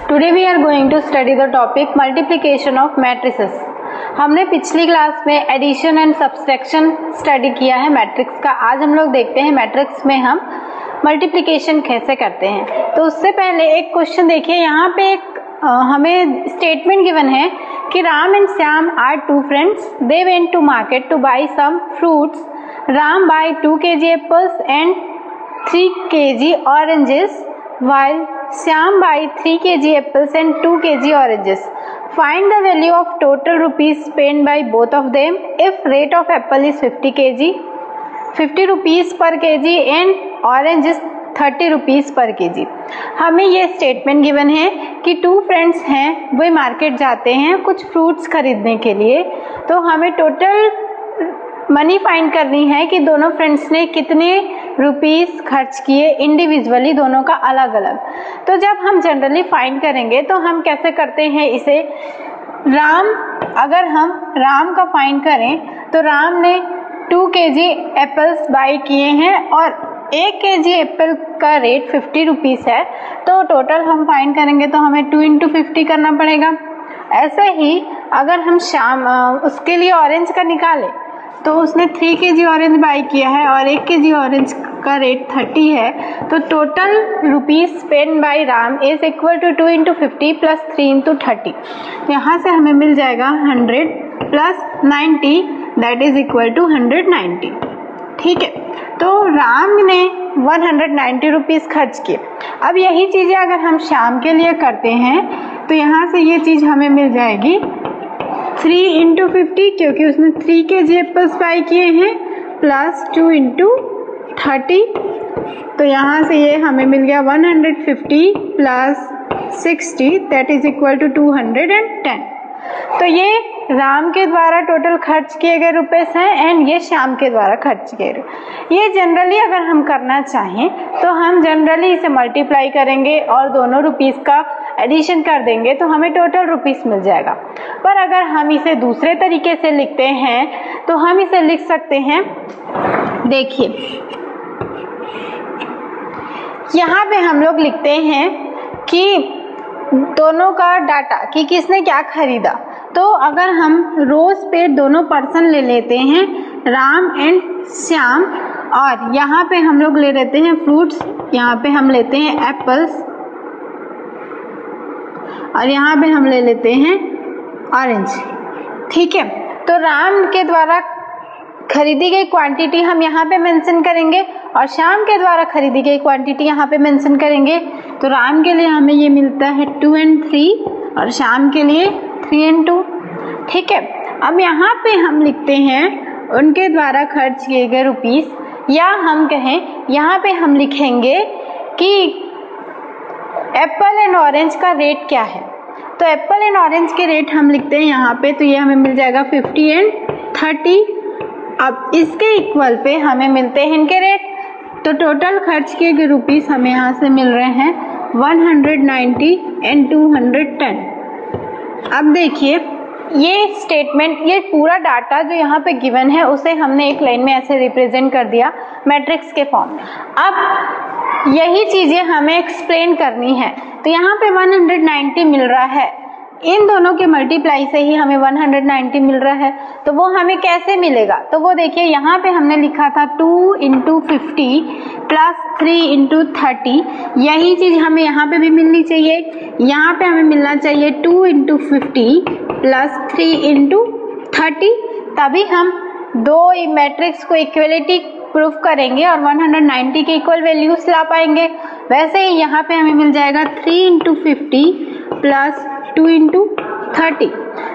Today we are going to study the topic multiplication of matrices. हमने पिछली class में addition and subtraction study किया है matrix का। आज हम लोग देखते हैं मैट्रिक्स में हम मल्टीप्लिकेशन कैसे करते हैं। तो उससे पहले एक क्वेश्चन देखिए, यहाँ पे एक हमें स्टेटमेंट गिवन है कि Ram and Shyam are two friends, they went to market to buy some fruits, Ram buy 2 kg apples and 3 kg oranges while Shyam buy 3 kg apples and 2 kg oranges. Find the value of total rupees spent by both of them if rate of apple is 50 rupees per kg and orange is 30 rupees per kg. हमें ये statement given है कि to friends हैं, वे market जाते हैं कुछ fruits खरीदने के लिए। तो हमें टोटल मनी फाइंड करनी है कि दोनों फ्रेंड्स ने कितने रुपीस खर्च किए इंडिविजुअली, दोनों का अलग अलग। तो जब हम जनरली फाइंड करेंगे तो हम कैसे करते हैं इसे, अगर हम राम का फाइंड करें तो राम ने 2 kg एप्पल्स बाई किए हैं और 1 kg एप्पल का रेट 50 रुपीस है। तो टोटल हम फाइंड करेंगे तो हमें 2 × 50 करना पड़ेगा। ऐसे ही अगर हम शाम उसके लिए ऑरेंज का निकालें तो उसने 3 kg ऑरेंज बाई किया है और 1 kg ऑरेंज का रेट 30 है। तो total rupees spend by Ram is equal to 2 × 50 plus 3 × 30। यहाँ से हमें मिल जाएगा 100 plus 90 that is equal to 190। ठीक है, तो राम ने 190 रुपीज खर्च किए। अब यही चीज़ें अगर हम शाम के लिए करते हैं तो यहाँ से ये चीज़ हमें मिल जाएगी 3 × 50 क्योंकि उसने 3 kg एप्पल्स बाई किए हैं प्लस 2 × 30। तो यहाँ से ये हमें मिल गया 150 plus 60 that is equal to 210। तो ये राम के द्वारा टोटल खर्च किए गए रुपीस हैं एंड ये श्याम के द्वारा खर्च किए गए। ये जनरली अगर हम करना चाहें तो हम जनरली इसे मल्टीप्लाई करेंगे और दोनों रुपीस का एडिशन कर देंगे तो हमें टोटल रुपीस मिल जाएगा। पर अगर हम इसे दूसरे तरीके से लिखते हैं तो हम इसे लिख सकते हैं, देखिए यहाँ पे हम लोग लिखते हैं कि दोनों का डाटा कि किसने क्या खरीदा। तो अगर हम रोज पे दोनों पर्सन ले लेते हैं, राम एंड श्याम, और यहाँ पे हम लोग ले लेते हैं फ्रूट्स, यहाँ पे हम लेते हैं एप्पल्स और यहाँ पे हम ले लेते हैं ऑरेंज। ठीक है, तो राम के द्वारा खरीदी गई क्वांटिटी हम यहाँ पे मेंशन करेंगे और श्याम के द्वारा खरीदी गई क्वांटिटी यहाँ पे मेंशन करेंगे। तो राम के लिए हमें ये मिलता है 2 and 3 और श्याम के लिए 3 and 2। ठीक है, अब यहाँ पे हम लिखते हैं उनके द्वारा खर्च किए गए रुपीस, या हम कहें यहाँ पे हम लिखेंगे कि एप्पल एंड ऑरेंज का रेट क्या है। तो एप्पल एंड ऑरेंज के रेट हम लिखते हैं यहाँ पे, तो ये हमें मिल जाएगा 50 and 30। अब इसके इक्वल पे हमें मिलते हैं इनके रेट। तो टोटल खर्च किए गए रुपीस हमें यहाँ से मिल रहे हैं 190 and 210। अब देखिए ये स्टेटमेंट, ये पूरा डाटा जो यहाँ पे गिवन है उसे हमने एक लाइन में ऐसे रिप्रेजेंट कर दिया मैट्रिक्स के फॉर्म में। अब यही चीजें हमें एक्सप्लेन करनी है। तो यहाँ पे 190 मिल रहा है, इन दोनों के मल्टीप्लाई से ही हमें 190 मिल रहा है। तो वो हमें कैसे मिलेगा, तो वो देखिए यहाँ पे हमने लिखा था 2 × 50 प्लस 3 × 30। यही चीज हमें यहाँ पे भी मिलनी चाहिए। यहाँ पे हमें मिलना चाहिए 2 × 50 प्लस 3 × 30, तभी हम दो मैट्रिक्स को इक्वलिटी प्रूफ करेंगे और 190 के इक्वल वैल्यूज ला पाएंगे। वैसे ही यहाँ पे हमें मिल जाएगा 3 × 50 प्लस 2 × 30।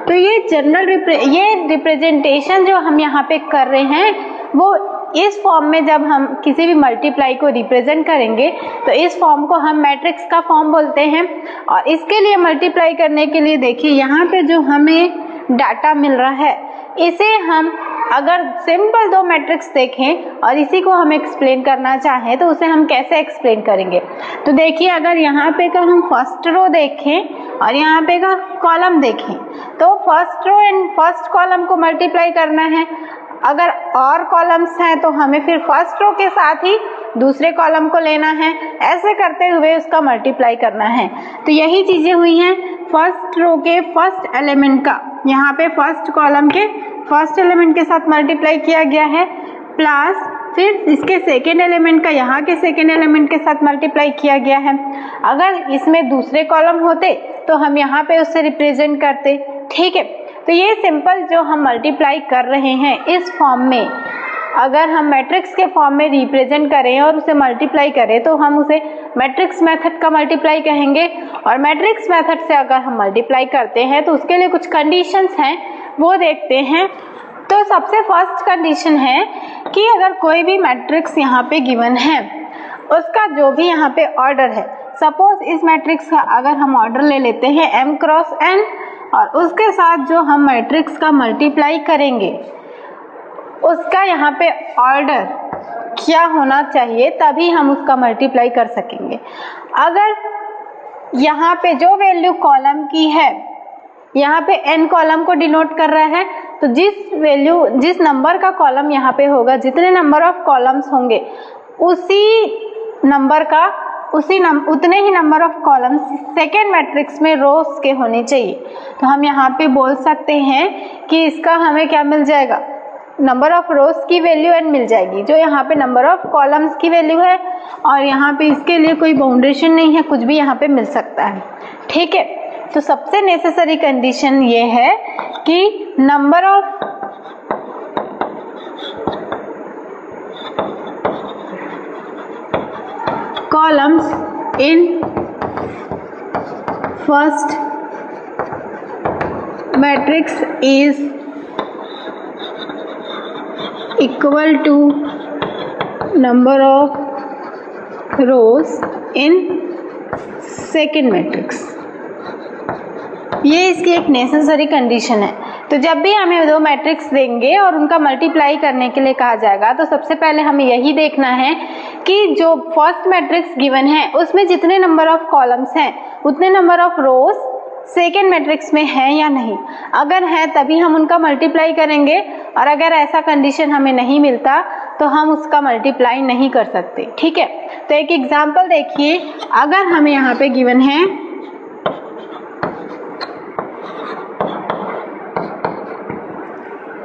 तो ये जनरल ये रिप्रेजेंटेशन जो हम यहाँ पे कर रहे हैं वो इस फॉर्म में, जब हम किसी भी मल्टीप्लाई को रिप्रेजेंट करेंगे तो इस फॉर्म को हम मैट्रिक्स का फॉर्म बोलते हैं। और इसके लिए मल्टीप्लाई करने के लिए देखिए यहाँ पे जो हमें डाटा मिल रहा है इसे हम अगर सिंपल दो मैट्रिक्स देखें और इसी को हम एक्सप्लेन करना चाहें तो उसे हम कैसे एक्सप्लेन करेंगे। तो देखिए अगर यहाँ पे का हम फर्स्ट रो देखें और यहाँ पे का कॉलम देखें तो first row and first column को मल्टीप्लाई करना है। अगर और कॉलम्स हैं तो हमें फिर फर्स्ट रो के साथ ही दूसरे कॉलम को लेना है, ऐसे करते हुए उसका मल्टीप्लाई करना है। तो यही चीजें हुई हैं फर्स्ट रो के फर्स्ट एलिमेंट का, यहाँ पे फर्स्ट कॉलम के फर्स्ट एलिमेंट के साथ मल्टीप्लाई किया गया है, प्लस फिर इसके सेकेंड एलिमेंट का यहाँ के सेकेंड एलिमेंट के साथ मल्टीप्लाई किया गया है। अगर इसमें दूसरे कॉलम होते तो हम यहाँ पे उससे रिप्रेजेंट करते, ठीक है। तो ये सिंपल जो हम मल्टीप्लाई कर रहे हैं इस फॉर्म में, अगर हम मैट्रिक्स के फॉर्म में रिप्रेजेंट करें और उसे मल्टीप्लाई करें तो हम उसे मैट्रिक्स मेथड का मल्टीप्लाई कहेंगे। और मैट्रिक्स मेथड से अगर हम मल्टीप्लाई करते हैं तो उसके लिए कुछ कंडीशंस हैं, वो देखते हैं। तो सबसे फर्स्ट कंडीशन है कि अगर कोई भी मैट्रिक्स यहाँ पे गिवन है, उसका जो भी यहाँ पे ऑर्डर है, सपोज इस मैट्रिक्स का अगर हम ऑर्डर ले लेते हैं m क्रॉस n और उसके साथ जो हम मैट्रिक्स का मल्टीप्लाई करेंगे उसका यहाँ पे ऑर्डर क्या होना चाहिए, तभी हम उसका मल्टीप्लाई कर सकेंगे। अगर यहाँ पे जो वैल्यू कॉलम की है, यहाँ पे n कॉलम को डिनोट कर रहा है, तो जिस नंबर का कॉलम यहाँ पे होगा, जितने नंबर ऑफ कॉलम्स होंगे उतने ही number of columns second matrix में रोज के होने चाहिए। तो हम यहाँ पे बोल सकते हैं कि इसका हमें क्या मिल जाएगा, नंबर ऑफ रोज की वैल्यू n मिल जाएगी, जो यहाँ पे नंबर ऑफ कॉलम्स की वैल्यू है। और यहाँ पे इसके लिए कोई बाउंडेशन नहीं है, कुछ भी यहाँ पे मिल सकता है, ठीक है। तो सबसे नेसेसरी कंडीशन ये है कि number of columns in first matrix is equal to number of rows in second matrix। ये इसकी एक नेसेसरी कंडीशन है। तो जब भी हमें दो मैट्रिक्स देंगे और उनका मल्टीप्लाई करने के लिए कहा जाएगा तो सबसे पहले हमें यही देखना है कि जो फर्स्ट मैट्रिक्स गिवन है उसमें जितने नंबर ऑफ कॉलम्स हैं उतने number of rose second matrix में है या नहीं। अगर है तभी हम उनका मल्टीप्लाई करेंगे, और अगर ऐसा कंडीशन हमें नहीं मिलता तो हम उसका मल्टीप्लाई नहीं कर सकते, ठीक है। तो एक एग्जांपल देखिए, अगर हमें यहाँ पे गिवन है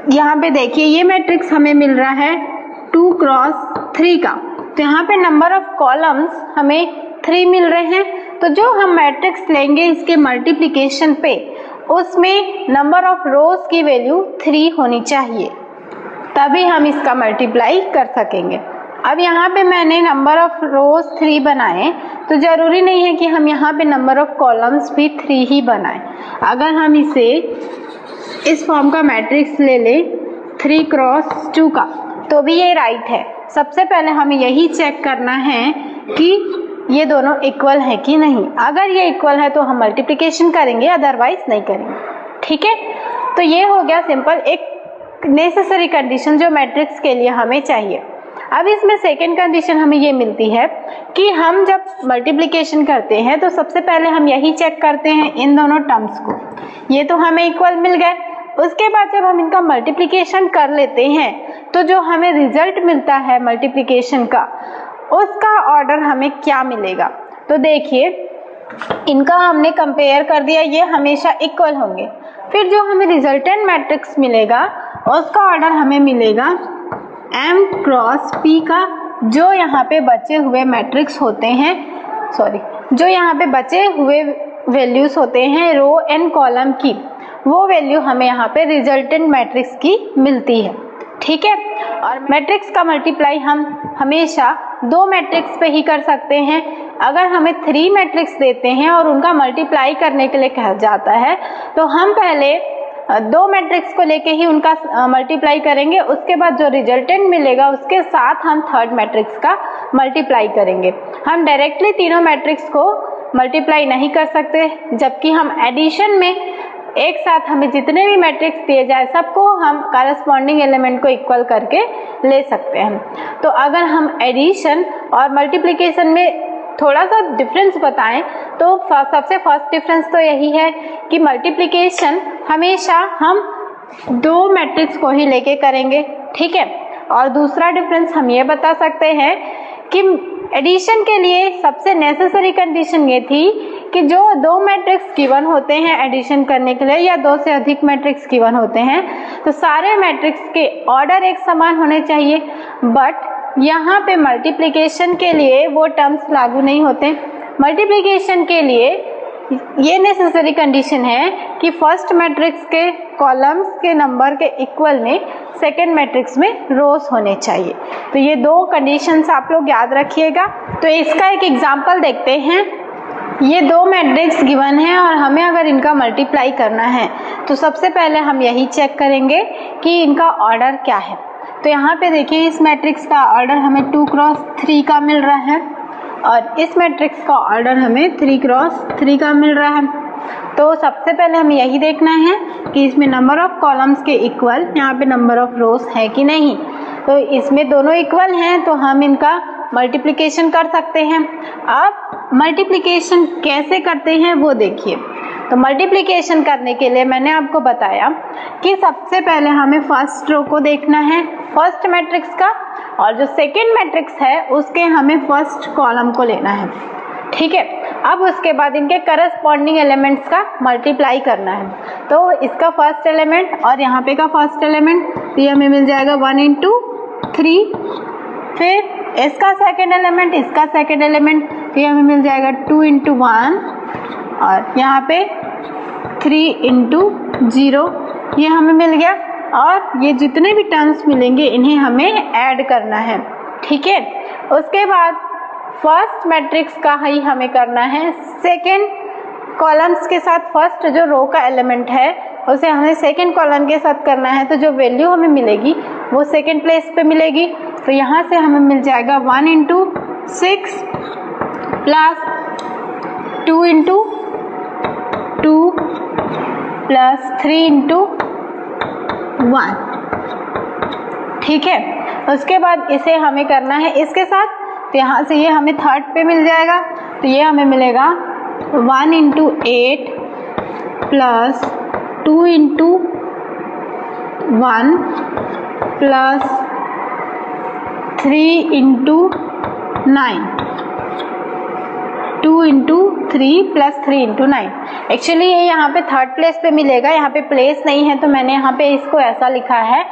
यहाँ पे देखिए ये मैट्रिक्स हमें मिल रहा है 2 क्रॉस 3 का, तो यहाँ पे नंबर ऑफ कॉलम्स हमें 3 मिल रहे हैं। तो जो हम मैट्रिक्स लेंगे इसके मल्टीप्लिकेशन पे, उसमें नंबर ऑफ रोज की वैल्यू 3 होनी चाहिए, तभी हम इसका मल्टीप्लाई कर सकेंगे। अब यहाँ पे मैंने नंबर ऑफ रोज 3 बनाए, तो जरूरी नहीं है कि हम यहाँ पे नंबर ऑफ कॉलम्स भी 3 ही बनाएं। अगर हम इसे इस फॉर्म का मैट्रिक्स ले ले 3 क्रॉस 2 का, तो भी ये राइट है। सबसे पहले हमें यही चेक करना है कि ये दोनों इक्वल है कि नहीं। अगर ये इक्वल है तो हम मल्टीप्लिकेशन करेंगे, अदरवाइज नहीं करेंगे, ठीक है। तो ये हो गया सिंपल एक नेसेसरी कंडीशन जो मैट्रिक्स के लिए हमें चाहिए। अब इसमें सेकेंड कंडीशन हमें ये मिलती है कि हम जब मल्टीप्लिकेशन करते हैं तो सबसे पहले हम यही चेक करते हैं इन दोनों टर्म्स को, ये तो हमें इक्वल मिल गए। उसके बाद जब हम इनका मल्टीप्लिकेशन कर लेते हैं तो जो हमें रिजल्ट मिलता है मल्टीप्लिकेशन का, उसका ऑर्डर हमें क्या मिलेगा। तो देखिए इनका हमने कंपेयर कर दिया, ये हमेशा इक्वल होंगे। फिर जो हमें रिजल्टेंट मैट्रिक्स मिलेगा उसका ऑर्डर हमें मिलेगा m क्रॉस p का। जो यहाँ पे बचे हुए मैट्रिक्स होते हैं, जो यहाँ पे बचे हुए वैल्यूज होते हैं रो n कॉलम की, वो वैल्यू हमें यहाँ पे रिजल्टेंट मैट्रिक्स की मिलती है, ठीक है। और मैट्रिक्स का मल्टीप्लाई हम हमेशा 2 मैट्रिक्स पे ही कर सकते हैं। अगर हमें 3 मैट्रिक्स देते हैं और उनका मल्टीप्लाई करने के लिए कहा जाता है तो हम पहले 2 मैट्रिक्स को लेके ही उनका मल्टीप्लाई करेंगे, उसके बाद जो रिजल्टेंट मिलेगा उसके साथ हम थर्ड मैट्रिक्स का मल्टीप्लाई करेंगे। हम डायरेक्टली तीनों मैट्रिक्स को मल्टीप्लाई नहीं कर सकते, जबकि हम एडिशन में एक साथ हमें जितने भी मैट्रिक्स दिए जाए सबको हम करस्पॉन्डिंग एलिमेंट को इक्वल करके ले सकते हैं। तो अगर हम एडिशन और मल्टीप्लिकेशन में थोड़ा सा डिफरेंस बताएं तो सबसे फर्स्ट डिफरेंस तो यही है कि मल्टीप्लिकेशन हमेशा हम 2 मैट्रिक्स को ही लेके करेंगे, ठीक है। और दूसरा डिफरेंस हम ये बता सकते हैं कि एडिशन के लिए सबसे नेसेसरी कंडीशन ये थी कि जो दो मैट्रिक्स गिवन होते हैं एडिशन करने के लिए या दो से अधिक मैट्रिक्स गिवन होते हैं तो सारे मैट्रिक्स के ऑर्डर एक समान होने चाहिए, बट यहाँ पे मल्टीप्लिकेशन के लिए वो टर्म्स लागू नहीं होते। मल्टीप्लिकेशन के लिए ये नेसेसरी कंडीशन है कि फर्स्ट मैट्रिक्स के कॉलम्स के नंबर के इक्वल में सेकेंड मैट्रिक्स में रोज होने चाहिए। तो ये दो कंडीशंस आप लोग याद रखिएगा। तो इसका एक एग्जांपल देखते हैं। ये दो मैट्रिक्स गिवन है और हमें अगर इनका मल्टीप्लाई करना है तो सबसे पहले हम यही चेक करेंगे कि इनका ऑर्डर क्या है। तो यहाँ पे देखिए इस मैट्रिक्स का ऑर्डर हमें 2 क्रॉस 3 का मिल रहा है और इस मैट्रिक्स का ऑर्डर हमें 3 क्रॉस 3 का मिल रहा है। तो सबसे पहले हमें यही देखना है कि इसमें नंबर ऑफ कॉलम्स के इक्वल यहाँ पे नंबर ऑफ रोज है कि नहीं। तो इसमें दोनों इक्वल हैं तो हम इनका मल्टीप्लिकेशन कर सकते हैं। अब मल्टीप्लिकेशन कैसे करते हैं वो देखिए। तो मल्टीप्लिकेशन करने के लिए मैंने आपको बताया कि सबसे पहले हमें फर्स्ट रो को देखना है फर्स्ट मैट्रिक्स का, और जो सेकेंड मैट्रिक्स है उसके हमें फर्स्ट कॉलम को लेना है, ठीक है। अब उसके बाद इनके करस्पॉन्डिंग एलिमेंट्स का मल्टीप्लाई करना है। तो इसका फर्स्ट एलिमेंट और यहाँ पे का फर्स्ट एलिमेंट, तो ये हमें मिल जाएगा 1 into 3। फिर इसका सेकेंड एलिमेंट, इसका सेकेंड एलिमेंट, तो ये हमें मिल जाएगा 2 into 1 और यहाँ पे 3 into 0, ये हमें मिल गया। और ये जितने भी टर्म्स मिलेंगे इन्हें हमें ऐड करना है, ठीक है। उसके बाद फर्स्ट मैट्रिक्स का ही हमें करना है सेकेंड कॉलम्स के साथ, फर्स्ट जो रो का एलिमेंट है उसे हमें सेकेंड कॉलम के साथ करना है। तो जो वैल्यू हमें मिलेगी वो सेकेंड प्लेस पे मिलेगी। तो यहाँ से हमें मिल जाएगा 1 into 6 plus 2 into 2 plus 3 into 1, ठीक है। उसके बाद इसे हमें करना है इसके साथ, तो यहाँ से ये हमें थर्ड पे मिल जाएगा। तो ये हमें मिलेगा 1 into 8 plus 2 into 1 plus 3 into 9, 2 into 3 plus 3 into 9। Actually ये यहाँ पे थर्ड प्लेस पे मिलेगा, यहाँ पे प्लेस नहीं है तो मैंने यहाँ पे इसको ऐसा लिखा है।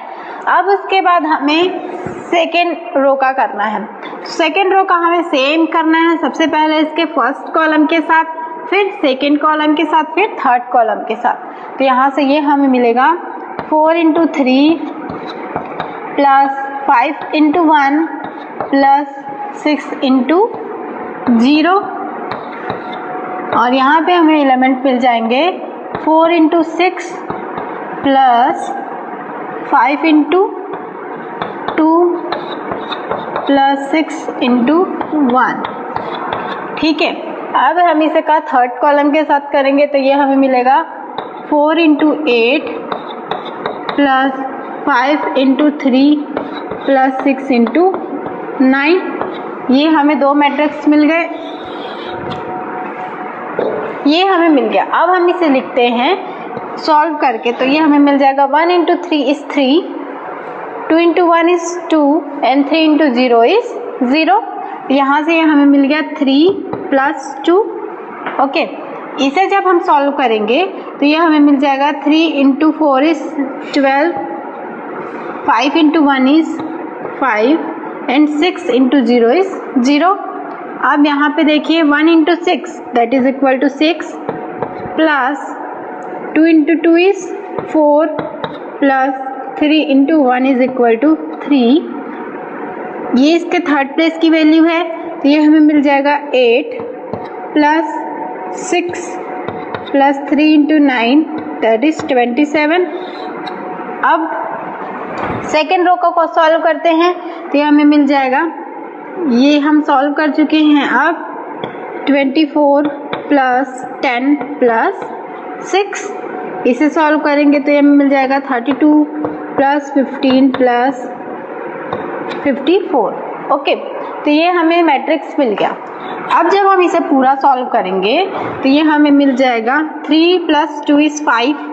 अब उसके बाद हमें सेकेंड रो का करना है। सेकेंड रो का हमें सेम करना है, सबसे पहले इसके फर्स्ट कॉलम के साथ, फिर सेकेंड कॉलम के साथ, फिर थर्ड कॉलम के साथ। तो यहाँ से ये हमें मिलेगा 4 into 3 plus 5 into 1 plus 6 into 0, और यहाँ पे हमें एलिमेंट मिल जाएंगे 4 into 6 plus 5 into 2 plus 6 into 1, ठीक है। अब हम इसे का थर्ड कॉलम के साथ करेंगे तो ये हमें मिलेगा 4 into 8 plus 5 into 3 plus 6 into 9। ये हमें दो मैट्रिक्स मिल गए, ये हमें मिल गया। अब हम इसे लिखते हैं सॉल्व करके। तो ये हमें मिल जाएगा 1 into 3 is 3, 2 into 1 is 2 and 3 into 0 is 0। यहाँ से हमें मिल गया 3 प्लस 2, ओके। इसे जब हम सॉल्व करेंगे तो ये हमें मिल जाएगा 3 into 4 is 12, 5 into 1 is 5 and 6 into 0 is 0। अब यहाँ पे देखिए 1 into 6 that is equal to 6 plus 2 into 2 is 4 plus 3 into 1 is equal to 3। ये इसके थर्ड प्लेस की वैल्यू है तो ये हमें मिल जाएगा 8 plus 6 plus 3 into 9 that is 27। अब सेकेंड रो को सॉल्व करते हैं तो ये हमें मिल जाएगा, ये हम सॉल्व कर चुके हैं। अब 24 प्लस 10 प्लस 6, इसे सॉल्व करेंगे तो ये हमें मिल जाएगा 32 प्लस 15 प्लस 54, ओके। तो ये हमें मैट्रिक्स मिल गया। अब जब हम इसे पूरा सॉल्व करेंगे तो ये हमें मिल जाएगा 3 प्लस 2 is 5,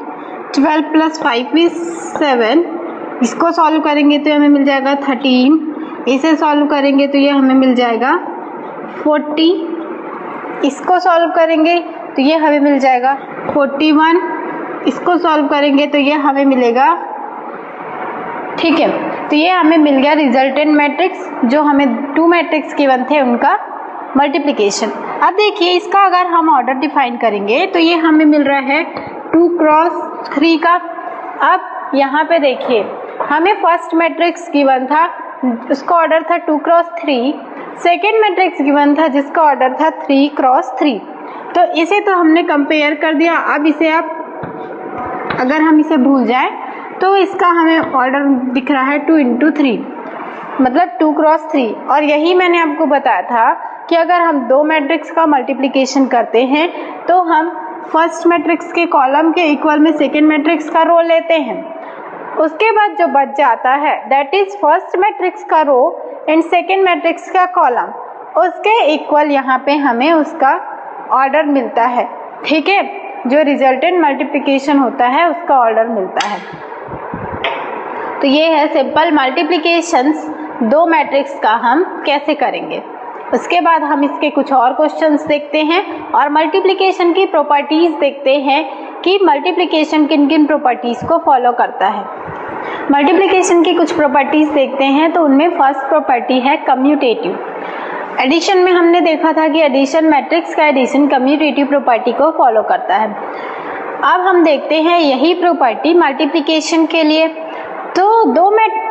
12 प्लस 5 is 7। इसको सॉल्व करेंगे तो हमें मिल जाएगा 13 इसे सॉल्व करेंगे तो ये हमें मिल जाएगा 40, इसको सॉल्व करेंगे तो ये हमें मिल जाएगा 41, इसको सॉल्व करेंगे तो ये हमें मिलेगा, ठीक है। तो ये हमें मिल गया रिजल्टेंट मैट्रिक्स, जो हमें 2 मैट्रिक्स गिवन थे उनका मल्टीप्लिकेशन। अब देखिए इसका अगर हम ऑर्डर डिफाइन करेंगे तो ये हमें मिल रहा है 2 क्रॉस 3 का। अब यहाँ पे देखिए हमें फर्स्ट मैट्रिक्स गिवन था, उसका ऑर्डर था 2 क्रॉस 3, सेकेंड मैट्रिक्स गिवन था जिसका ऑर्डर था 3 क्रॉस 3। तो इसे तो हमने कंपेयर कर दिया। अब इसे आप अगर हम इसे भूल जाए तो इसका हमें ऑर्डर दिख रहा है 2 इंटू 3, मतलब 2 क्रॉस 3। और यही मैंने आपको बताया था कि अगर हम 2 मैट्रिक्स का मल्टीप्लिकेशन करते हैं तो हम फर्स्ट मैट्रिक्स के कॉलम के इक्वल में सेकेंड मैट्रिक्स का रो लेते हैं, उसके बाद जो बच जाता है दैट इज फर्स्ट मैट्रिक्स का रो एंड सेकेंड मैट्रिक्स का कॉलम, उसके इक्वल यहाँ पे हमें उसका ऑर्डर मिलता है, ठीक है। जो रिजल्टेंट मल्टीप्लिकेशन होता है उसका ऑर्डर मिलता है। तो ये है सिंपल मल्टीप्लिकेशंस 2 मैट्रिक्स का हम कैसे करेंगे। उसके बाद हम इसके कुछ और क्वेश्चंस देखते हैं और मल्टीप्लिकेशन की प्रॉपर्टीज देखते हैं कि मल्टीप्लिकेशन किन किन प्रॉपर्टीज को फॉलो करता है। मल्टीप्लिकेशन की कुछ प्रॉपर्टीज देखते हैं तो उनमें फर्स्ट प्रॉपर्टी है कम्यूटेटिव। एडिशन में हमने देखा था कि एडिशन मैट्रिक्स का एडिशन कम्यूटेटिव प्रॉपर्टी को फॉलो करता है। अब हम देखते हैं यही प्रॉपर्टी मल्टीप्लिकेशन के लिए। तो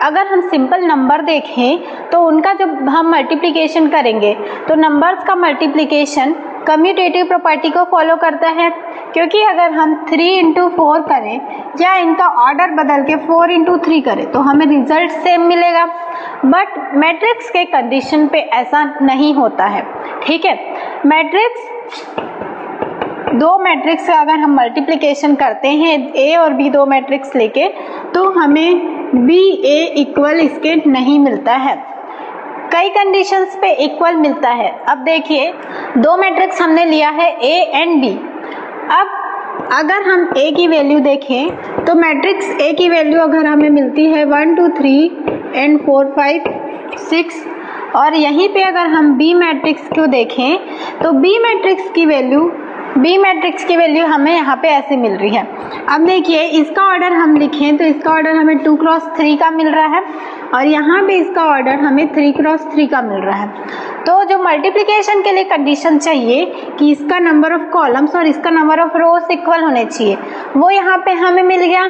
अगर हम सिंपल नंबर देखें तो उनका जब हम मल्टीप्लिकेशन करेंगे तो नंबर्स का मल्टीप्लिकेशन कम्यूटेटिव प्रॉपर्टी को फॉलो करता है, क्योंकि अगर हम 3 इंटू 4 करें या इनका ऑर्डर बदल के 4 इंटू 3 करें तो हमें रिजल्ट सेम मिलेगा। बट मैट्रिक्स के कंडीशन पे ऐसा नहीं होता है, ठीक है। मैट्रिक्स 2 मैट्रिक्स का अगर हम मल्टीप्लिकेशन करते हैं ए और बी 2 मैट्रिक्स लेके तो हमें बी ए इक्वल इसके नहीं मिलता है, कई कंडीशंस पे इक्वल मिलता है। अब देखिए 2 मैट्रिक्स हमने लिया है ए एंड बी। अब अगर हम ए की वैल्यू देखें तो मैट्रिक्स ए की वैल्यू अगर हमें मिलती है 1 2 3 एंड 4 5 6, और यहीं पे अगर हम बी मैट्रिक्स को देखें तो बी मैट्रिक्स की वैल्यू हमें यहाँ पे ऐसे मिल रही है। अब देखिए इसका ऑर्डर हम लिखें तो इसका ऑर्डर हमें 2 क्रॉस 3 का मिल रहा है और यहाँ पे इसका ऑर्डर हमें 3 क्रॉस 3 का मिल रहा है। तो जो मल्टीप्लिकेशन के लिए कंडीशन चाहिए कि इसका नंबर ऑफ कॉलम्स और इसका नंबर ऑफ रोज इक्वल होने चाहिए, वो यहाँ पे हमें मिल गया।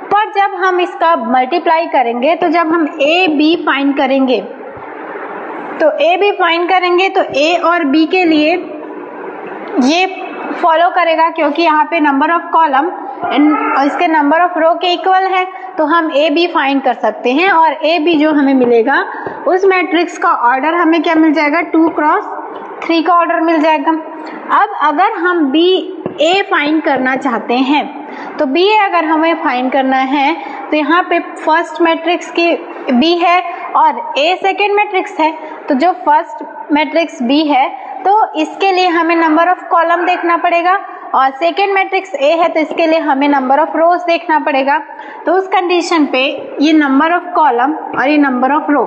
पर जब हम इसका मल्टीप्लाई करेंगे तो जब हम ए बी फाइंड करेंगे तो ए और बी के लिए ये फॉलो करेगा, क्योंकि यहाँ पे नंबर ऑफ कॉलम और इसके नंबर ऑफ रो के इक्वल है, तो हम ए बी फाइंड कर सकते हैं। और ए बी जो हमें मिलेगा उस मैट्रिक्स का ऑर्डर हमें क्या मिल जाएगा, 2 क्रॉस 3 का ऑर्डर मिल जाएगा। अब अगर हम बी ए फाइंड करना चाहते हैं तो बी ए अगर हमें फाइंड करना है तो यहाँ पे फर्स्ट मैट्रिक्स की बी है और ए सेकेंड मैट्रिक्स है। तो जो फर्स्ट मैट्रिक्स बी है तो इसके लिए हमें नंबर ऑफ कॉलम देखना पड़ेगा और सेकेंड मैट्रिक्स ए है तो इसके लिए हमें नंबर ऑफ रोज देखना पड़ेगा। तो उस कंडीशन पे ये नंबर ऑफ कॉलम और ये नंबर ऑफ रो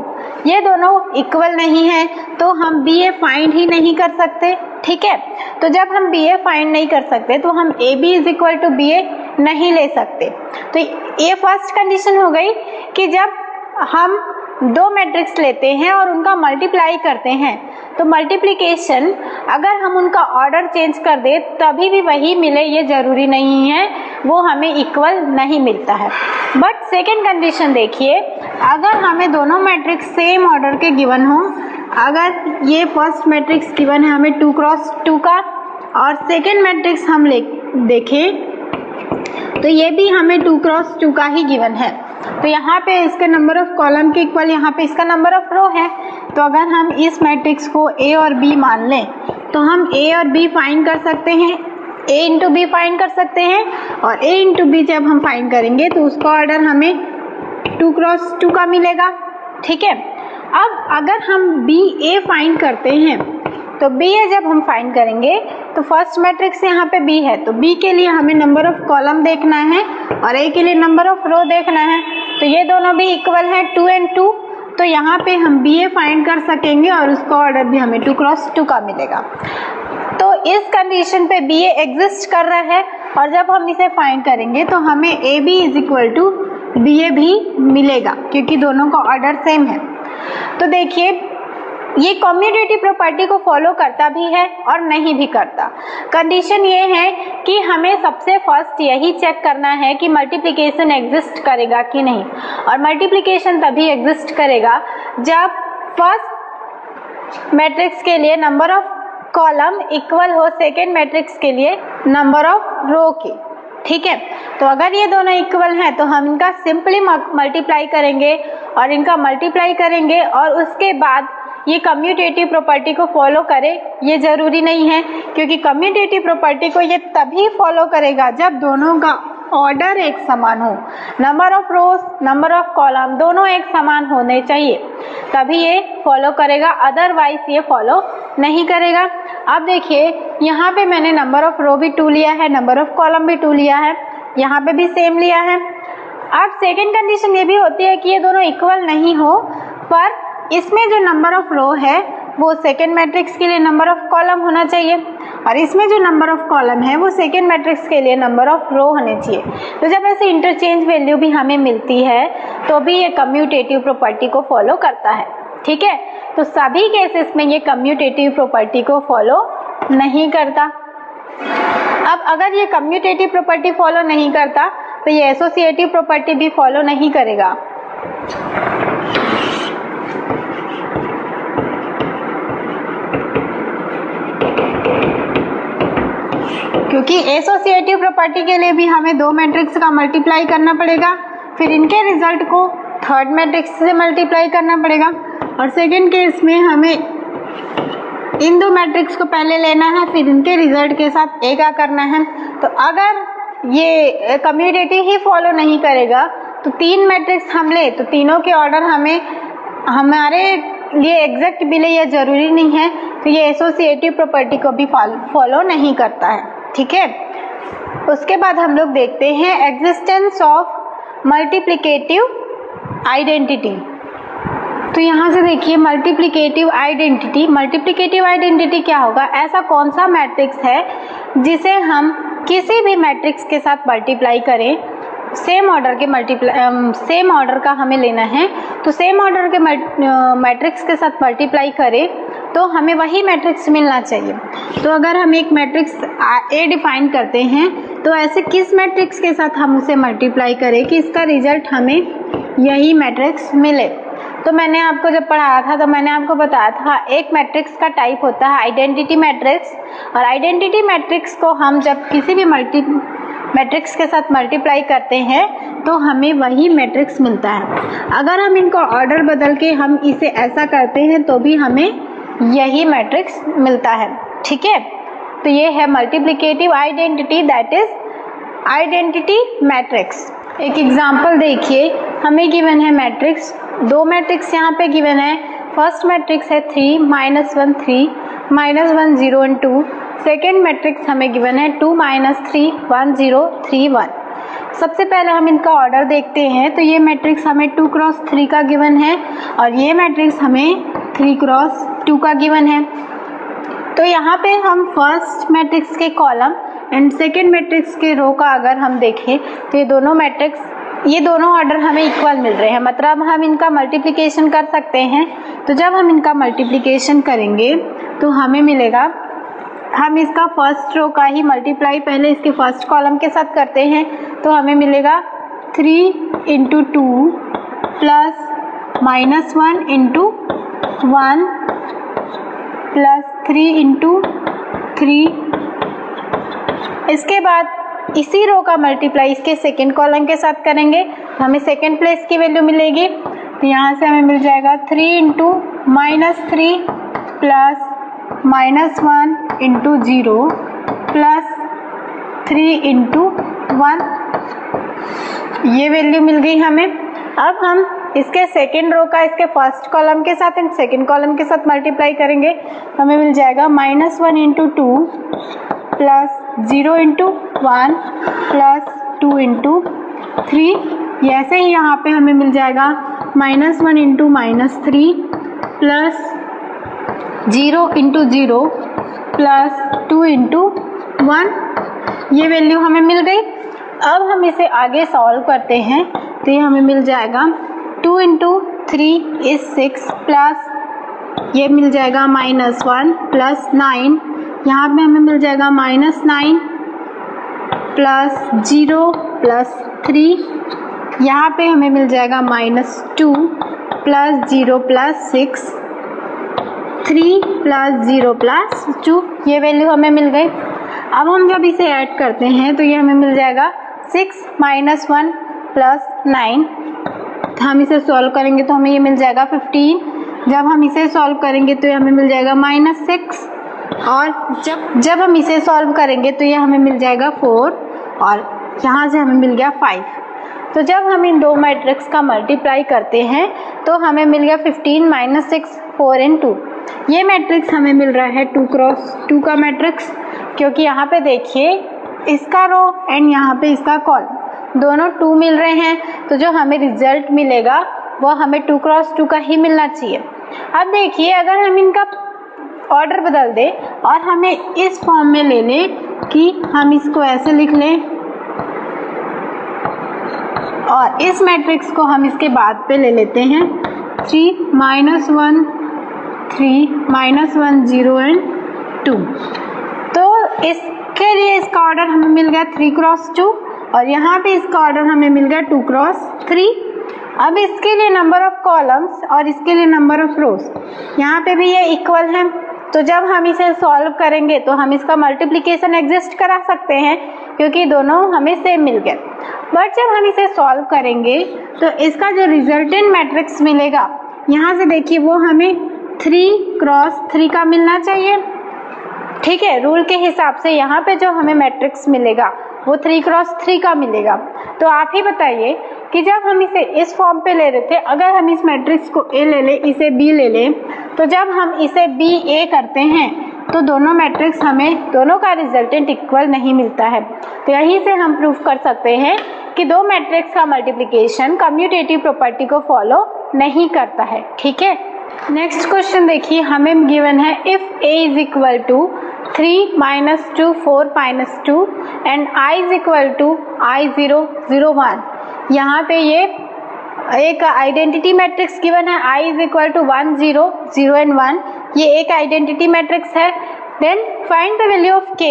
ये दोनों इक्वल नहीं है तो हम बी ए फाइंड ही नहीं कर सकते, ठीक है। तो जब हम बी ए फाइंड नहीं कर सकते तो हम A B is equal to B A नहीं ले सकते। तो ये फर्स्ट कंडीशन हो गई कि जब हम 2 मैट्रिक्स लेते हैं और उनका मल्टीप्लाई करते हैं तो मल्टीप्लिकेशन अगर हम उनका ऑर्डर चेंज कर दे तभी भी वही मिले ये जरूरी नहीं है, वो हमें इक्वल नहीं मिलता है। बट सेकेंड कंडीशन देखिए, अगर हमें दोनों मैट्रिक्स सेम ऑर्डर के गिवन हो, अगर ये फर्स्ट मैट्रिक्स गिवन है हमें 2 क्रॉस 2 का और सेकेंड मैट्रिक्स हम देखें तो ये भी हमें 2 क्रॉस 2 का ही गिवन है, तो यहाँ पे इसके नंबर ऑफ कॉलम के इक्वल यहाँ पे इसका नंबर ऑफ रो है। तो अगर हम इस मैट्रिक्स को ए और बी मान लें तो हम ए और बी फाइंड कर सकते हैं, ए इंटू बी फाइंड कर सकते हैं और ए इंटू बी जब हम फाइंड करेंगे तो उसका ऑर्डर हमें 2 क्रॉस 2 का मिलेगा, ठीक है। अब अगर हम बी ए फाइंड करते हैं तो बी ए जब हम फाइंड करेंगे तो फर्स्ट मैट्रिक्स यहाँ पे बी है तो बी के लिए हमें नंबर ऑफ कॉलम देखना है और ए के लिए नंबर ऑफ रो देखना है। तो ये दोनों भी इक्वल है 2 and 2 तो यहाँ पे हम BA फाइंड कर सकेंगे और उसका ऑर्डर भी हमें 2 क्रॉस 2 का मिलेगा। तो इस कंडीशन पे BA एग्जिस्ट कर रहा है और जब हम इसे फाइंड करेंगे तो हमें AB is equal to BA भी मिलेगा क्योंकि दोनों का ऑर्डर सेम है। तो देखिए ये कम्यूटेटिव प्रॉपर्टी को फॉलो करता भी है और नहीं भी करता। कंडीशन ये है कि हमें सबसे फर्स्ट यही चेक करना है कि मल्टीप्लिकेशन एग्जिस्ट करेगा कि नहीं, और मल्टीप्लिकेशन तभी एग्जिस्ट करेगा जब फर्स्ट मैट्रिक्स के लिए नंबर ऑफ कॉलम इक्वल हो सेकेंड मैट्रिक्स के लिए नंबर ऑफ रो के। ठीक है, तो अगर ये दोनों इक्वल हैं तो हम इनका सिंपली मल्टीप्लाई करेंगे और इनका मल्टीप्लाई करेंगे और उसके बाद ये कम्यूटेटिव प्रॉपर्टी को फॉलो करे ये जरूरी नहीं है, क्योंकि कम्यूटेटिव प्रॉपर्टी को ये तभी फॉलो करेगा जब दोनों का ऑर्डर एक समान हो, number of rose number of column दोनों एक समान होने चाहिए, तभी ये फॉलो करेगा, अदरवाइज ये फॉलो नहीं करेगा। अब देखिए यहाँ पे मैंने नंबर ऑफ रो भी 2 लिया है, नंबर ऑफ कॉलम भी 2 लिया है, यहाँ पे भी सेम लिया है। अब सेकेंड कंडीशन ये भी होती है कि ये दोनों इक्वल नहीं हो, पर इसमें जो नंबर ऑफ रो है वो सेकेंड मैट्रिक्स के लिए नंबर ऑफ कॉलम होना चाहिए और इसमें जो नंबर ऑफ कॉलम है वो सेकेंड मैट्रिक्स के लिए नंबर ऑफ रो होने चाहिए। तो जब ऐसे इंटरचेंज वैल्यू भी हमें मिलती है तो भी ये कम्यूटेटिव प्रॉपर्टी को फॉलो करता है। ठीक है, तो सभी केसेस में ये कम्यूटेटिव प्रॉपर्टी को फॉलो नहीं करता। अब अगर ये कम्यूटेटिव प्रॉपर्टी फॉलो नहीं करता तो ये एसोसिएटिव प्रॉपर्टी भी फॉलो नहीं करेगा। क्योंकि एसोसिएटिव प्रॉपर्टी के लिए भी हमें 2 मैट्रिक्स का मल्टीप्लाई करना पड़ेगा, फिर इनके रिजल्ट को थर्ड मैट्रिक्स से मल्टीप्लाई करना पड़ेगा, और सेकेंड केस में हमें इन 2 मैट्रिक्स को पहले लेना है फिर इनके रिजल्ट के साथ एक करना है। तो अगर ये कम्यूटेटिव ही फॉलो नहीं करेगा तो 3 मैट्रिक्स हम ले तो तीनों के ऑर्डर हमें हमारे लिए एग्जैक्ट मिले ये जरूरी नहीं है, तो ये एसोसिएटिव प्रॉपर्टी को भी फॉलो नहीं करता है। ठीक है, उसके बाद हम लोग देखते हैं एग्जिस्टेंस ऑफ मल्टीप्लिकेटिव आइडेंटिटी। तो यहाँ से देखिए मल्टीप्लिकेटिव आइडेंटिटी क्या होगा, ऐसा कौन सा मैट्रिक्स है जिसे हम किसी भी मैट्रिक्स के साथ मल्टीप्लाई करें, सेम ऑर्डर का हमें लेना है, तो सेम ऑर्डर के मैट्रिक्स के साथ मल्टीप्लाई करें तो हमें वही मैट्रिक्स मिलना चाहिए। तो अगर हम एक मैट्रिक्स A डिफाइन करते हैं तो ऐसे किस मैट्रिक्स के साथ हम उसे मल्टीप्लाई करें कि इसका रिजल्ट हमें यही मैट्रिक्स मिले। तो मैंने आपको जब पढ़ाया था तो मैंने आपको बताया था एक मैट्रिक्स का टाइप होता है आइडेंटिटी मैट्रिक्स, और आइडेंटिटी मैट्रिक्स को हम जब किसी भी मैट्रिक्स के साथ मल्टीप्लाई करते हैं तो हमें वही मैट्रिक्स मिलता है। अगर हम इनका ऑर्डर बदल के हम इसे ऐसा करते हैं तो भी हमें यही मैट्रिक्स मिलता है। ठीक है, तो ये है multiplicative identity, that is identity matrix. एक एग्जांपल देखिए, हमें गिवन है मैट्रिक्स, 2 मैट्रिक्स यहाँ पे गिवन है। फर्स्ट मैट्रिक्स है 3 -1 3 -1 0 and 2। सेकेंड मैट्रिक्स हमें गिवन है 2 -3 1 0 3 1। सबसे पहले हम इनका ऑर्डर देखते हैं। तो ये मैट्रिक्स हमें 2 क्रॉस 3 का गिवन है और ये मैट्रिक्स हमें 3 क्रॉस 2 का गिवन है। तो यहाँ पे हम फर्स्ट मैट्रिक्स के कॉलम एंड सेकेंड मैट्रिक्स के रो का अगर हम देखें तो ये दोनों ऑर्डर हमें इक्वल मिल रहे हैं, मतलब हम इनका मल्टीप्लिकेशन कर सकते हैं। तो जब हम इनका मल्टीप्लिकेशन करेंगे तो हमें मिलेगा, हम इसका फर्स्ट रो का ही मल्टीप्लाई पहले इसके फर्स्ट कॉलम के साथ करते हैं तो हमें मिलेगा 3 × 2 प्लस -1 × 1 प्लस 3 × 3। इसके बाद इसी रो का मल्टीप्लाई इसके सेकेंड कॉलम के साथ करेंगे तो हमें सेकेंड प्लेस की वैल्यू मिलेगी। तो यहाँ से हमें मिल जाएगा 3 × -3 प्लस -1 × 0 प्लस 3 × 1, ये वैल्यू मिल गई हमें। अब हम इसके सेकेंड रो का इसके फर्स्ट कॉलम के साथ एंड सेकेंड कॉलम के साथ मल्टीप्लाई करेंगे, हमें मिल जाएगा -1 × 2 प्लस 0 × 1 प्लस 2 × 3। ऐसे ही यहाँ पे हमें मिल जाएगा -1 into -3 plus 0 into 0 plus 2 into 1, ये वैल्यू हमें मिल गई। अब हम इसे आगे सॉल्व करते हैं तो ये हमें मिल जाएगा 2 इंटू 3 इज 6 प्लस ये मिल जाएगा -1 प्लस 9, यहाँ पे हमें मिल जाएगा -9 प्लस 0 प्लस 3, यहाँ पे हमें मिल जाएगा -2 प्लस 0 प्लस 6, 3 प्लस 0 प्लस 2, ये वैल्यू हमें मिल गई। अब हम जब इसे ऐड करते हैं तो ये हमें मिल जाएगा 6 माइनस 1 प्लस 9, तो हम इसे सॉल्व करेंगे तो हमें ये मिल जाएगा 15। जब हम इसे सॉल्व करेंगे तो ये हमें मिल जाएगा -6, और जब हम इसे सॉल्व करेंगे तो ये हमें मिल जाएगा 4, और यहाँ से हमें मिल गया 5। तो जब हम इन दो मैट्रिक्स का मल्टीप्लाई करते हैं तो हमें मिल गया 15 -6 4 एंड 2। ये मैट्रिक्स हमें मिल रहा है 2 क्रॉस 2 का मैट्रिक्स, क्योंकि यहाँ पे देखिए इसका रो एंड यहाँ पे इसका कॉलम दोनों 2 मिल रहे हैं, तो जो हमें रिजल्ट मिलेगा वो हमें 2 क्रॉस 2 का ही मिलना चाहिए। अब देखिए अगर हम इनका ऑर्डर बदल दें और हमें इस फॉर्म में ले लें कि हम इसको ऐसे लिख लें और इस मैट्रिक्स को हम इसके बाद पे ले लेते हैं 3 -1 3 -1 0 एंड 2, तो इसके लिए इसका ऑर्डर हमें मिल गया 3 क्रॉस 2 और यहाँ पे इसका ऑर्डर हमें मिल गया 2 क्रॉस 3। अब इसके लिए नंबर ऑफ कॉलम्स और इसके लिए नंबर ऑफ रोज यहाँ पे भी ये इक्वल है, तो जब हम इसे सॉल्व करेंगे तो हम इसका मल्टीप्लिकेशन एग्जिस्ट करा सकते हैं क्योंकि दोनों हमें सेम मिल गए। बट जब हम इसे सॉल्व करेंगे तो इसका जो रिजल्टेंट मैट्रिक्स मिलेगा यहाँ से देखिए वो हमें 3 क्रॉस 3 का मिलना चाहिए। ठीक है, रूल के हिसाब से यहाँ पे जो हमें मैट्रिक्स मिलेगा वो 3 क्रॉस 3 का मिलेगा। तो आप ही बताइए कि जब हम इसे इस फॉर्म पे ले रहे थे, अगर हम इस मैट्रिक्स को ए ले लें, इसे बी ले लें, तो जब हम इसे बी ए करते हैं तो दोनों मैट्रिक्स हमें दोनों का रिजल्टेंट इक्वल नहीं मिलता है। तो यहीं से हम प्रूव कर सकते हैं कि दो मैट्रिक्स का मल्टीप्लिकेशन कम्यूटेटिव प्रॉपर्टी को फॉलो नहीं करता है। ठीक है, नेक्स्ट क्वेश्चन देखिए, हमें गिवन है if a is equal to 3 - 2 4 - 2 and i is equal to I0 0 1। यहाँ पे ये एक आइडेंटिटी मैट्रिक्स गिवन है, i is equal to 1 0 0 and 1, ये एक आइडेंटिटी मैट्रिक्स है। Then find the value of k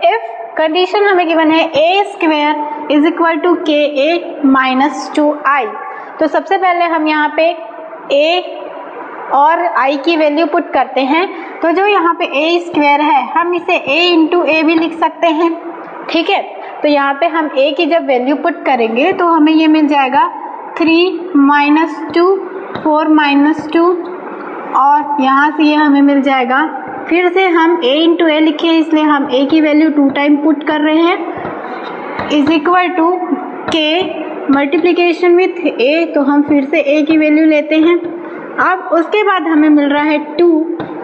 if condition हमें गिवन है a square is equal to ka - 2i। तो सबसे पहले हम यहाँ पे a और i की वैल्यू पुट करते हैं, तो जो यहाँ पे a स्क्वायर है हम इसे a इंटू ए भी लिख सकते हैं। ठीक है, तो यहाँ पे हम a की जब वैल्यू पुट करेंगे तो हमें ये मिल जाएगा 3 - 2 4 - 2 और यहाँ से ये हमें मिल जाएगा, फिर से हम a इंटू ए लिखे हैं इसलिए हम a की वैल्यू 2 टाइम पुट कर रहे हैं is equal to k multiplication with a, तो हम फिर से a की वैल्यू लेते हैं। अब उसके बाद हमें मिल रहा है 2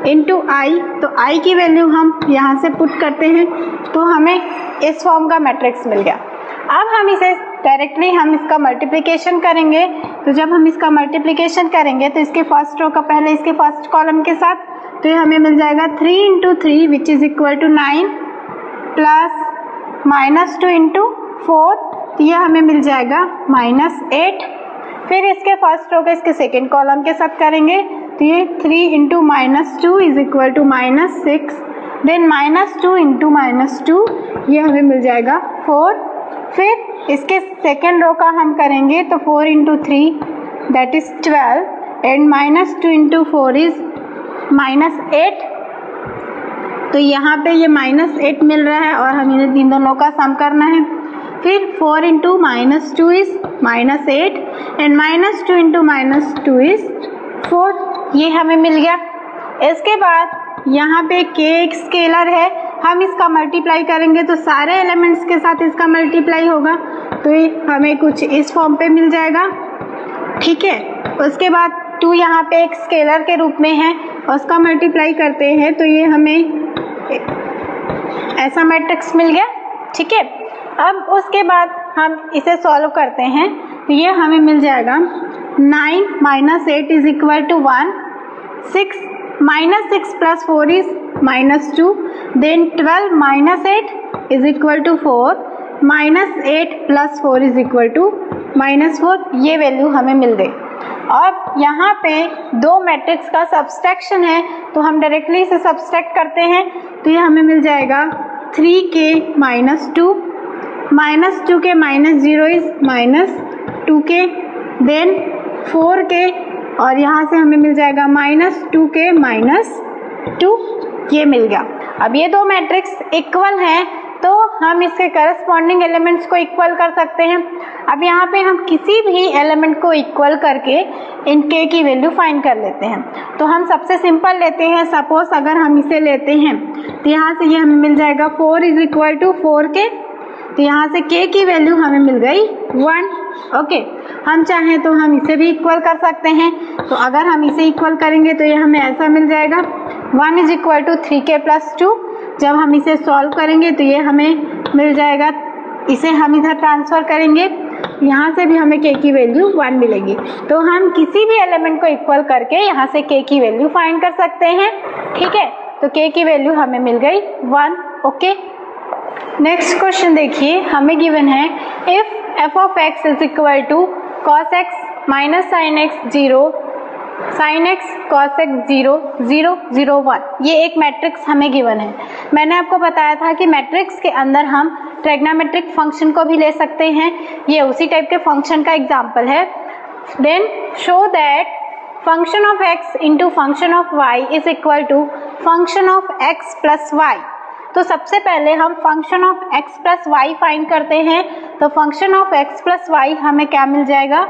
इंटू आई, तो i की वैल्यू हम यहाँ से पुट करते हैं तो हमें इस फॉर्म का मैट्रिक्स मिल गया। अब हम इसे डायरेक्टली हम इसका मल्टीप्लिकेशन करेंगे, तो जब हम इसका मल्टीप्लिकेशन करेंगे तो इसके फर्स्ट रो का पहले इसके फर्स्ट कॉलम के साथ, तो ये हमें मिल जाएगा 3 into 3 which is equal to 9 plus -2 into 4, तो ये हमें मिल जाएगा -8। फिर इसके फर्स्ट रो के इसके सेकेंड कॉलम के साथ करेंगे तो ये 3 into -2 is equal to -6, then -2 into -2 ये हमें मिल जाएगा 4। फिर इसके सेकेंड रो का हम करेंगे तो 4 into 3 that is 12 and -2 into 4 is -8, तो यहाँ पे ये -8 मिल रहा है और हमें इन दोनों का सम करना है। फिर 4 into -2 is -8 and -2 into -2 is 4, ये हमें मिल गया। इसके बाद यहाँ पे k एक स्केलर है, हम इसका मल्टीप्लाई करेंगे तो सारे एलिमेंट्स के साथ इसका मल्टीप्लाई होगा, तो ये हमें कुछ इस फॉर्म पे मिल जाएगा। ठीक है, उसके बाद 2 यहाँ पे एक स्केलर के रूप में है, उसका मल्टीप्लाई करते हैं तो ये हमें ऐसा मैट्रिक्स मिल गया। ठीक है, अब उसके बाद हम इसे सॉल्व करते हैं तो ये हमें मिल जाएगा 9 minus 8 is equal to 1. 6 minus 6 plus 4 is minus 2. Then 12 minus 8 is equal to 4. Minus 8 plus 4 is equal to minus 4. ये वैल्यू हमें मिल गई। अब यहाँ पे दो मैट्रिक्स का सब्सट्रैक्शन है तो हम डायरेक्टली इसे सब्सट्रैक्ट करते हैं, तो ये हमें मिल जाएगा 3k minus 2. Minus 2k minus 0 is minus 2k. Then 4k और यहाँ से हमें मिल जाएगा माइनस 2k माइनस 2. ये मिल गया। अब ये दो मैट्रिक्स इक्वल हैं तो हम इसके करस्पॉन्डिंग एलिमेंट्स को इक्वल कर सकते हैं। अब यहाँ पे हम किसी भी एलिमेंट को इक्वल करके इन k की वैल्यू फाइंड कर लेते हैं। तो हम सबसे सिंपल लेते हैं, सपोज अगर हम इसे लेते हैं तो यहाँ से ये हमें मिल जाएगा 4 इज इक्वल टू 4k. तो यहाँ से k की वैल्यू हमें मिल गई 1. ओके, हम चाहें तो हम इसे भी इक्वल कर सकते हैं। तो अगर हम इसे इक्वल करेंगे तो ये हमें ऐसा मिल जाएगा 1 is equal to 3k plus 2. जब हम इसे सॉल्व करेंगे तो ये हमें मिल जाएगा, इसे हम इधर ट्रांसफ़र करेंगे, यहाँ से भी हमें k की वैल्यू 1 मिलेगी। तो हम किसी भी एलिमेंट को इक्वल करके यहाँ से k की वैल्यू फाइंड कर सकते हैं। ठीक है, तो k की वैल्यू हमें मिल गई 1. ओके, नेक्स्ट क्वेश्चन देखिए, हमें गिवन है if f of x is equal to cos x minus sine x 0, sine x cos x 0, 0, 0, 1. ये एक मैट्रिक्स हमें गिवन है। मैंने आपको बताया था कि मैट्रिक्स के अंदर हम ट्रिग्नोमेट्रिक फंक्शन को भी ले सकते हैं। ये उसी टाइप के फंक्शन का एग्जाम्पल है। Then show that function of x into function of y is equal to function of x plus y. तो सबसे पहले हम function of x plus y फाइंड करते हैं। तो function of x plus y हमें क्या मिल जाएगा,